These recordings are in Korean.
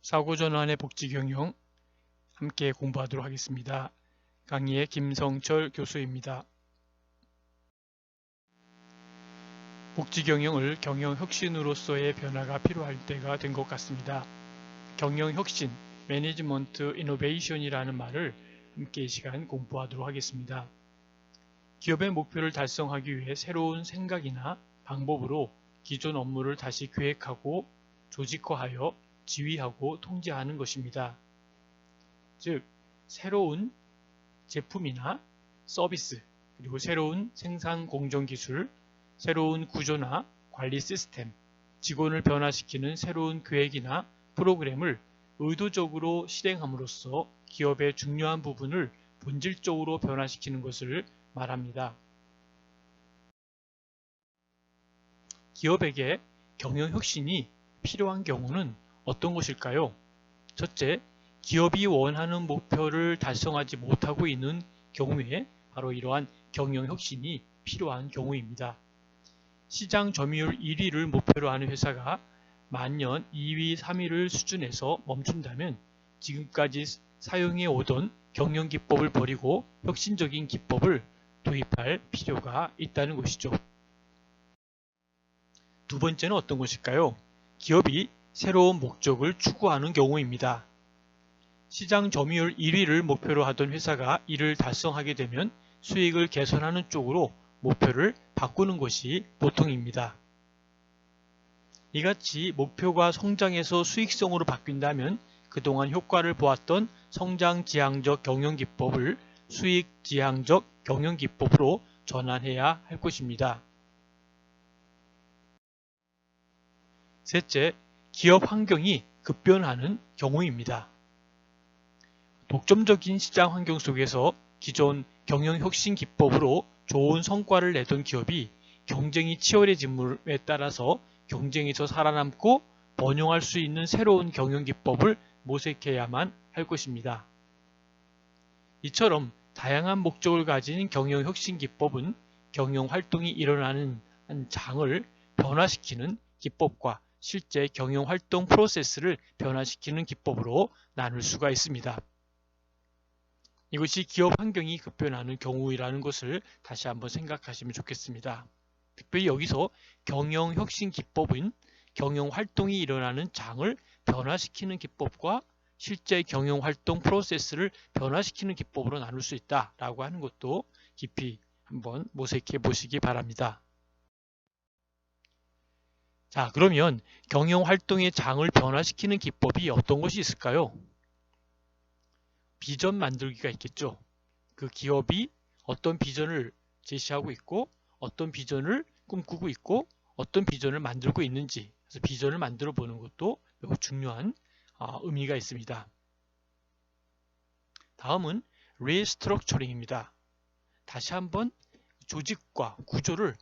사고전환의 복지경영 함께 공부하도록 하겠습니다. 강의의 김성철 교수입니다. 복지경영을 경영혁신으로서의 변화가 필요할 때가 된 것 같습니다. 경영혁신, 매니지먼트 이노베이션이라는 말을 함께 이 시간 공부하도록 하겠습니다. 기업의 목표를 달성하기 위해 새로운 생각이나 방법으로 기존 업무를 다시 계획하고 조직화하여 지휘하고 통제하는 것입니다. 즉, 새로운 제품이나 서비스, 그리고 새로운 생산 공정 기술, 새로운 구조나 관리 시스템, 직원을 변화시키는 새로운 계획이나 프로그램을 의도적으로 실행함으로써 기업의 중요한 부분을 본질적으로 변화시키는 것을 말합니다. 기업에게 경영혁신이 필요한 경우는 어떤 것일까요? 첫째, 기업이 원하는 목표를 달성하지 못하고 있는 경우에 바로 이러한 경영혁신이 필요한 경우입니다. 시장 점유율 1위를 목표로 하는 회사가 만년 2위, 3위를 수준에서 멈춘다면 지금까지 사용해 오던 경영기법을 버리고 혁신적인 기법을 도입할 필요가 있다는 것이죠. 두 번째는 어떤 것일까요? 기업이 새로운 목적을 추구하는 경우입니다. 시장 점유율 1위를 목표로 하던 회사가 이를 달성하게 되면 수익을 개선하는 쪽으로 목표를 바꾸는 것이 보통입니다. 이같이 목표가 성장에서 수익성으로 바뀐다면 그동안 효과를 보았던 성장지향적 경영기법을 수익지향적 경영기법으로 전환해야 할 것입니다. 셋째, 기업 환경이 급변하는 경우입니다. 독점적인 시장 환경 속에서 기존 경영혁신 기법으로 좋은 성과를 내던 기업이 경쟁이 치열해짐에 따라서 경쟁에서 살아남고 번영할 수 있는 새로운 경영기법을 모색해야만 할 것입니다. 이처럼 다양한 목적을 가진 경영혁신 기법은 경영활동이 일어나는 한 장을 변화시키는 기법과 실제 경영활동 프로세스를 변화시키는 기법으로 나눌 수가 있습니다. 이것이 기업 환경이 급변하는 경우라는 것을 다시 한번 생각하시면 좋겠습니다. 특별히 여기서 경영혁신 기법은 경영활동이 일어나는 장을 변화시키는 기법과 실제 경영활동 프로세스를 변화시키는 기법으로 나눌 수 있다라고 하는 것도 깊이 한번 모색해 보시기 바랍니다. 자, 그러면 경영활동의 장을 변화시키는 기법이 어떤 것이 있을까요? 비전 만들기가 있겠죠. 그 기업이 어떤 비전을 제시하고 있고 어떤 비전을 꿈꾸고 있고 어떤 비전을 만들고 있는지, 그래서 비전을 만들어 보는 것도 매우 중요한 의미가 있습니다. 다음은 리스트럭처링입니다. 다시 한번 조직과 구조를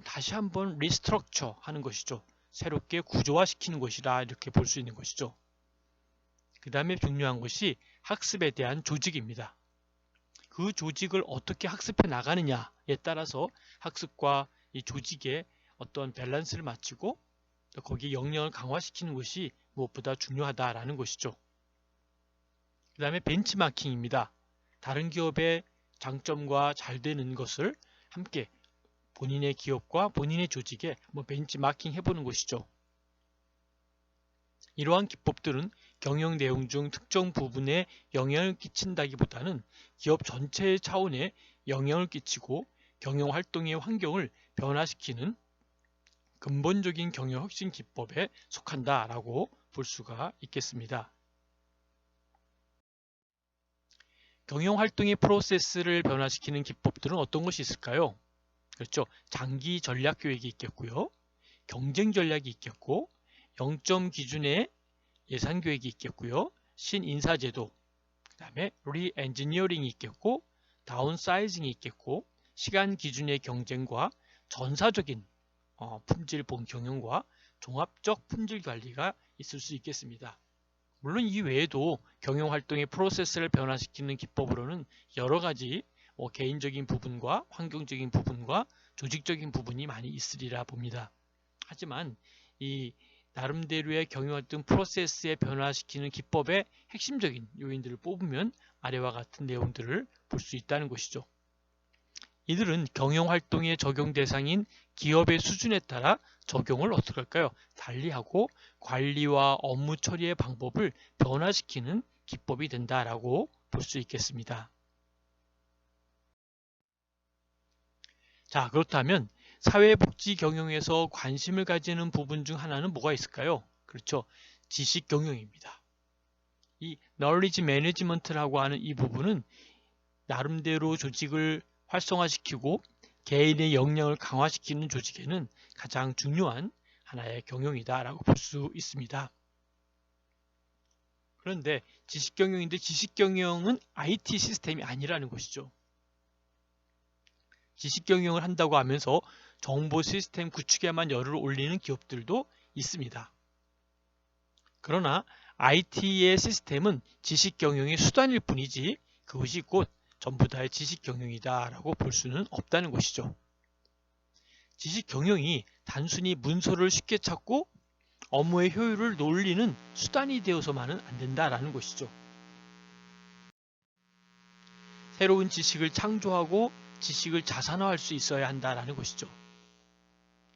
다시 한번 리스트럭처 하는 것이죠. 새롭게 구조화시키는 것이다, 이렇게 볼 수 있는 것이죠. 그 다음에 중요한 것이 학습에 대한 조직입니다. 그 조직을 어떻게 학습해 나가느냐에 따라서 학습과 이 조직의 어떤 밸런스를 맞추고 또 거기에 역량을 강화시키는 것이 무엇보다 중요하다라는 것이죠. 그 다음에 벤치마킹입니다. 다른 기업의 장점과 잘 되는 것을 함께 본인의 기업과 본인의 조직에 벤치마킹 해보는 것이죠. 이러한 기법들은 경영 내용 중 특정 부분에 영향을 끼친다기보다는 기업 전체의 차원에 영향을 끼치고 경영활동의 환경을 변화시키는 근본적인 경영혁신 기법에 속한다라고 볼 수가 있겠습니다. 경영활동의 프로세스를 변화시키는 기법들은 어떤 것이 있을까요? 그렇죠. 장기 전략 계획이 있겠고요. 경쟁 전략이 있겠고, 0점 기준의 예산 계획이 있겠고요. 신인사제도, 그 다음에 리엔지니어링이 있겠고, 다운사이징이 있겠고, 시간 기준의 경쟁과 전사적인 품질 경영과 종합적 품질 관리가 있을 수 있겠습니다. 물론 이 외에도 경영활동의 프로세스를 변화시키는 기법으로는 여러 가지 개인적인 부분과 환경적인 부분과 조직적인 부분이 많이 있으리라 봅니다. 하지만 이 나름대로의 경영활동 프로세스에 변화시키는 기법의 핵심적인 요인들을 뽑으면 아래와 같은 내용들을 볼 수 있다는 것이죠. 이들은 경영활동의 적용 대상인 기업의 수준에 따라 적용을 어떻게 할까요? 달리하고 관리와 업무 처리의 방법을 변화시키는 기법이 된다라고 볼 수 있겠습니다. 자, 그렇다면 사회복지 경영에서 관심을 가지는 부분 중 하나는 뭐가 있을까요? 그렇죠. 지식 경영입니다. 이 knowledge management라고 하는 이 부분은 나름대로 조직을 활성화시키고 개인의 역량을 강화시키는 조직에는 가장 중요한 하나의 경영이다라고 볼 수 있습니다. 그런데 지식경영인데 지식경영은 IT 시스템이 아니라는 것이죠. 지식경영을 한다고 하면서 정보 시스템 구축에만 열을 올리는 기업들도 있습니다. 그러나 IT의 시스템은 지식경영의 수단일 뿐이지 그것이 곧 전부 다의 지식경영이다 라고 볼 수는 없다는 것이죠. 지식경영이 단순히 문서를 쉽게 찾고 업무의 효율을 놀리는 수단이 되어서만은 안 된다라는 것이죠. 새로운 지식을 창조하고 지식을 자산화할 수 있어야 한다라는 것이죠.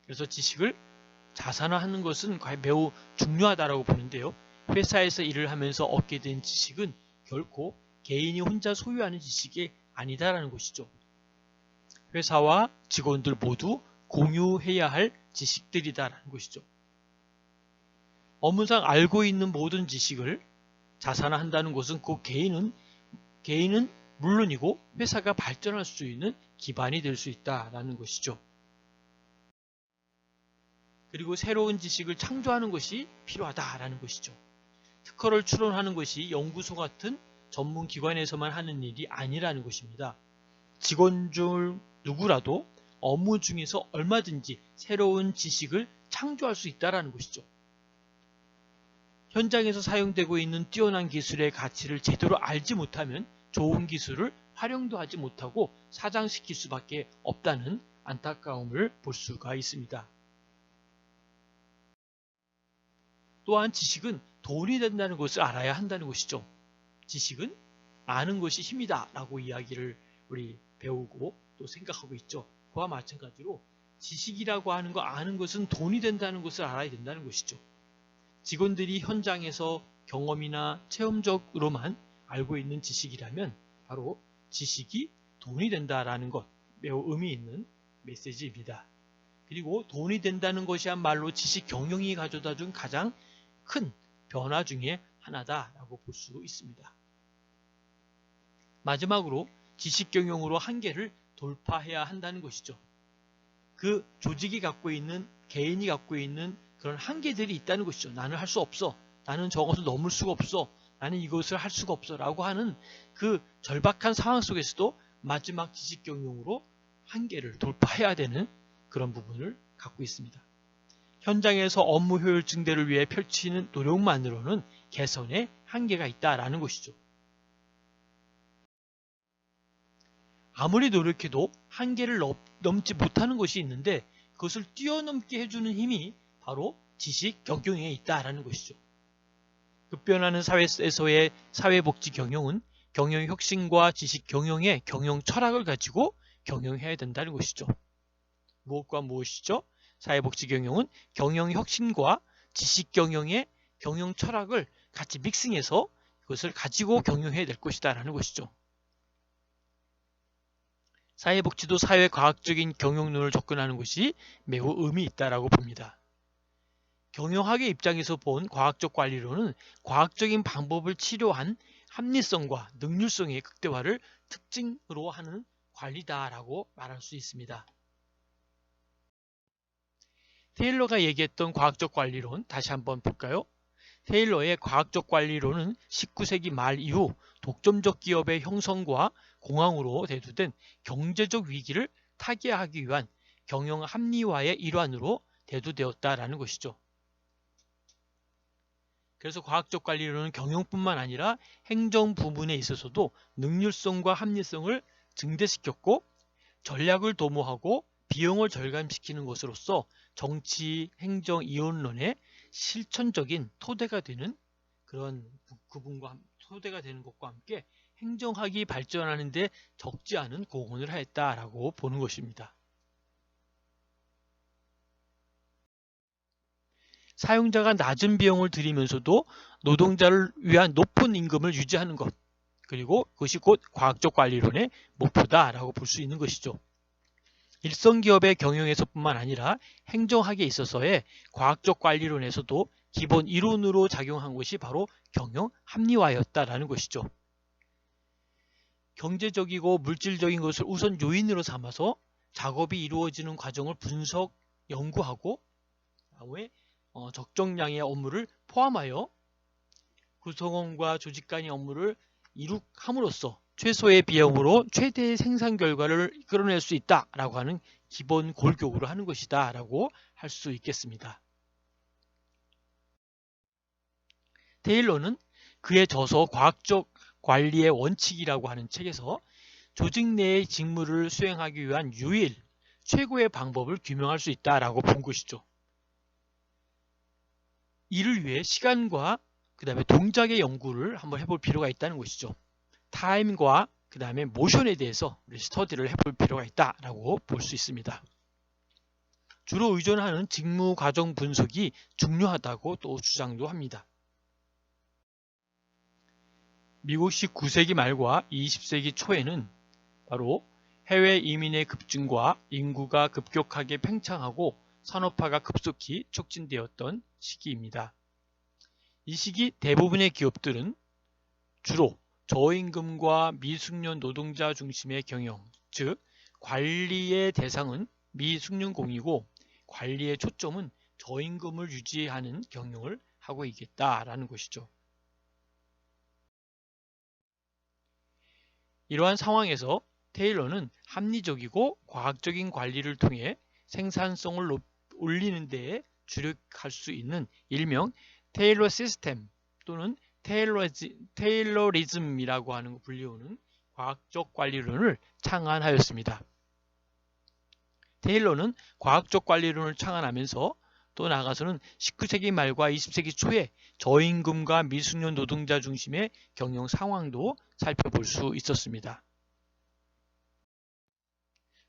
그래서 지식을 자산화하는 것은 매우 중요하다고 보는데요. 회사에서 일을 하면서 얻게 된 지식은 결코 개인이 혼자 소유하는 지식이 아니다라는 것이죠. 회사와 직원들 모두 공유해야 할 지식들이다라는 것이죠. 업무상 알고 있는 모든 지식을 자산화한다는 것은 그 개인은 물론이고 회사가 발전할 수 있는 기반이 될 수 있다라는 것이죠. 그리고 새로운 지식을 창조하는 것이 필요하다라는 것이죠. 특허를 출원하는 것이 연구소 같은 전문 기관에서만 하는 일이 아니라는 것입니다. 직원 중 누구라도 업무 중에서 얼마든지 새로운 지식을 창조할 수 있다는 것이죠. 현장에서 사용되고 있는 뛰어난 기술의 가치를 제대로 알지 못하면 좋은 기술을 활용도 하지 못하고 사장시킬 수밖에 없다는 안타까움을 볼 수가 있습니다. 또한 지식은 돈이 된다는 것을 알아야 한다는 것이죠. 지식은 아는 것이 힘이다 라고 이야기를 우리 배우고 또 생각하고 있죠. 그와 마찬가지로 지식이라고 하는 거 아는 것은 돈이 된다는 것을 알아야 된다는 것이죠. 직원들이 현장에서 경험이나 체험적으로만 알고 있는 지식이라면 바로 지식이 돈이 된다라는 것, 매우 의미 있는 메시지입니다. 그리고 돈이 된다는 것이야말로 지식 경영이 가져다 준 가장 큰 변화 중에 하나다라고 볼 수 있습니다. 마지막으로 지식 경영으로 한계를 돌파해야 한다는 것이죠. 그 조직이 갖고 있는, 개인이 갖고 있는 그런 한계들이 있다는 것이죠. 나는 할 수 없어. 나는 저것을 넘을 수가 없어. 나는 이것을 할 수가 없어. 라고 하는 그 절박한 상황 속에서도 마지막 지식 경영으로 한계를 돌파해야 되는 그런 부분을 갖고 있습니다. 현장에서 업무 효율 증대를 위해 펼치는 노력만으로는 개선에 한계가 있다라는 것이죠. 아무리 노력해도 한계를 넘지 못하는 것이 있는데 그것을 뛰어넘게 해주는 힘이 바로 지식 경영에 있다라는 것이죠. 급변하는 사회에서의 사회복지 경영은 경영 혁신과 지식 경영의 경영 철학을 가지고 경영해야 된다는 것이죠. 무엇과 무엇이죠? 사회복지 경영은 경영 혁신과 지식 경영의 경영 철학을 같이 믹싱해서 그것을 가지고 경영해야 될 것이다라는 것이죠. 사회복지도 사회과학적인 경영론을 접근하는 것이 매우 의미 있다라고 봅니다. 경영학의 입장에서 본 과학적 관리론은 과학적인 방법을 치료한 합리성과 능률성의 극대화를 특징으로 하는 관리다라고 말할 수 있습니다. 테일러가 얘기했던 과학적 관리론 다시 한번 볼까요? 테일러의 과학적 관리론은 19세기 말 이후 독점적 기업의 형성과 공황으로 대두된 경제적 위기를 타개하기 위한 경영 합리화의 일환으로 대두되었다라는 것이죠. 그래서 과학적 관리론은 경영뿐만 아니라 행정 부분에 있어서도 능률성과 합리성을 증대시켰고 전략을 도모하고 비용을 절감시키는 것으로서 정치, 행정, 이원론의 실천적인 토대가 되는 그런 그분과 토대가 되는 것과 함께 행정학이 발전하는 데 적지 않은 공헌을 하였다라고 보는 것입니다. 사용자가 낮은 비용을 들이면서도 노동자를 위한 높은 임금을 유지하는 것, 그리고 그것이 곧 과학적 관리론의 목표다라고 볼 수 있는 것이죠. 일선 기업의 경영에서뿐만 아니라 행정학에 있어서의 과학적 관리론에서도 기본 이론으로 작용한 것이 바로 경영 합리화였다라는 것이죠. 경제적이고 물질적인 것을 우선 요인으로 삼아서 작업이 이루어지는 과정을 분석, 연구하고 다음에 적정량의 업무를 포함하여 구성원과 조직 간의 업무를 이룩함으로써 최소의 비용으로 최대의 생산 결과를 끌어낼 수 있다라고 하는 기본 골격으로 하는 것이다 라고 할 수 있겠습니다. 테일러는 그의 저서 과학적 관리의 원칙이라고 하는 책에서 조직 내의 직무를 수행하기 위한 유일, 최고의 방법을 규명할 수 있다라고 본 것이죠. 이를 위해 시간과 그 다음에 동작의 연구를 한번 해볼 필요가 있다는 것이죠. 타임과 그 다음에 모션에 대해서 우리 스터디를 해볼 필요가 있다라고 볼 수 있습니다. 주로 의존하는 직무 과정 분석이 중요하다고 또 주장도 합니다. 미국 19세기 말과 20세기 초에는 바로 해외 이민의 급증과 인구가 급격하게 팽창하고 산업화가 급속히 촉진되었던 시기입니다. 이 시기 대부분의 기업들은 주로 저임금과 미숙련 노동자 중심의 경영, 즉 관리의 대상은 미숙련공이고 관리의 초점은 저임금을 유지하는 경영을 하고 있겠다라는 것이죠. 이러한 상황에서 테일러는 합리적이고 과학적인 관리를 통해 생산성을 올리는 데에 주력할 수 있는 일명 테일러 시스템 또는 테일러리즘이라고 하는 불리우는 과학적 관리론을 창안하였습니다. 테일러는 과학적 관리론을 창안하면서 또 나아가서는 19세기 말과 20세기 초에 저임금과 미숙련 노동자 중심의 경영 상황도 살펴볼 수 있었습니다.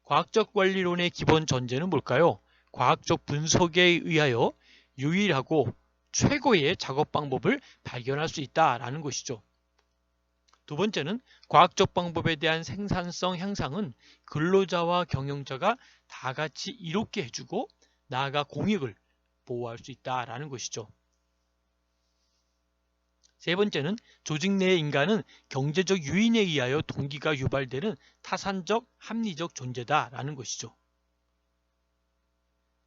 과학적 관리론의 기본 전제는 뭘까요? 과학적 분석에 의하여 유일하고 최고의 작업 방법을 발견할 수 있다라는 것이죠. 두 번째는 과학적 방법에 대한 생산성 향상은 근로자와 경영자가 다 같이 이롭게 해주고 나아가 공익을 보호할 수 있다라는 것이죠. 세 번째는 조직 내의 인간은 경제적 유인에 의하여 동기가 유발되는 타산적 합리적 존재다라는 것이죠.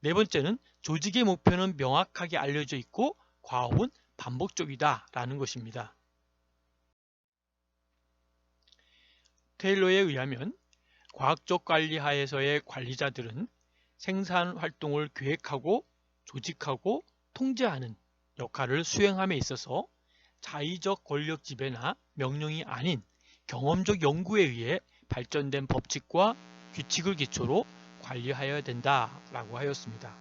네 번째는 조직의 목표는 명확하게 알려져 있고 과업은 반복적이다라는 것입니다. 테일러에 의하면 과학적 관리 하에서의 관리자들은 생산 활동을 계획하고 조직하고 통제하는 역할을 수행함에 있어서 자의적 권력 지배나 명령이 아닌 경험적 연구에 의해 발전된 법칙과 규칙을 기초로 관리하여야 된다라고 하였습니다.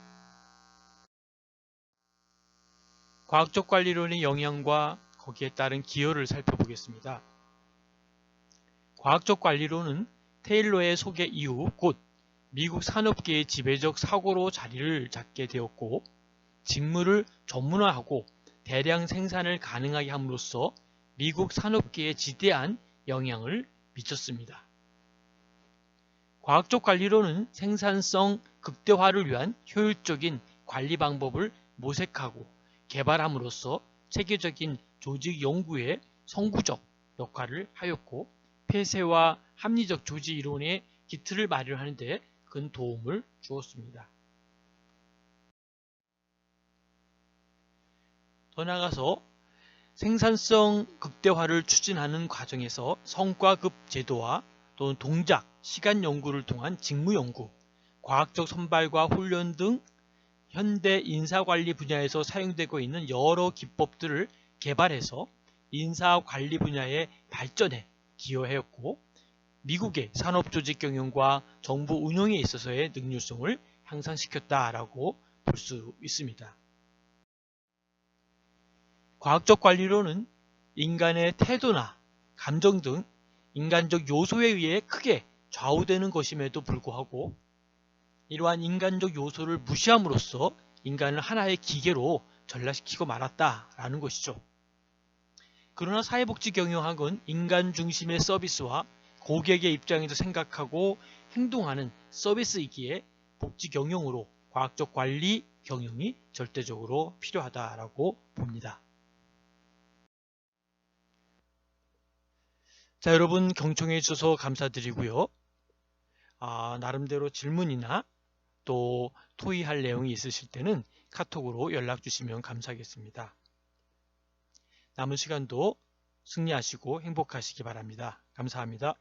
과학적 관리론의 영향과 거기에 따른 기여를 살펴보겠습니다. 과학적 관리론은 테일러의 소개 이후 곧 미국 산업계의 지배적 사고로 자리를 잡게 되었고 직무를 전문화하고 대량 생산을 가능하게 함으로써 미국 산업계에 지대한 영향을 미쳤습니다. 과학적 관리론은 생산성 극대화를 위한 효율적인 관리 방법을 모색하고 개발함으로써 체계적인 조직 연구에 선구적 역할을 하였고 폐쇄와 합리적 조직 이론의 기틀을 마련하는 데 큰 도움을 주었습니다. 더 나아가서 생산성 극대화를 추진하는 과정에서 성과급 제도와 또는 동작, 시간 연구를 통한 직무 연구, 과학적 선발과 훈련 등 현대 인사관리 분야에서 사용되고 있는 여러 기법들을 개발해서 인사관리 분야의 발전에 기여하였고 미국의 산업조직 경영과 정부 운영에 있어서의 능률성을 향상시켰다라고 볼 수 있습니다. 과학적 관리로는 인간의 태도나 감정 등 인간적 요소에 의해 크게 좌우되는 것임에도 불구하고 이러한 인간적 요소를 무시함으로써 인간을 하나의 기계로 전락시키고 말았다라는 것이죠. 그러나 사회복지경영학은 인간 중심의 서비스와 고객의 입장에서 생각하고 행동하는 서비스이기에 복지경영으로 과학적 관리 경영이 절대적으로 필요하다라고 봅니다. 자, 여러분 경청해 주셔서 감사드리고요. 나름대로 질문이나 또 토의할 내용이 있으실 때는 카톡으로 연락 주시면 감사하겠습니다. 남은 시간도 승리하시고 행복하시기 바랍니다. 감사합니다.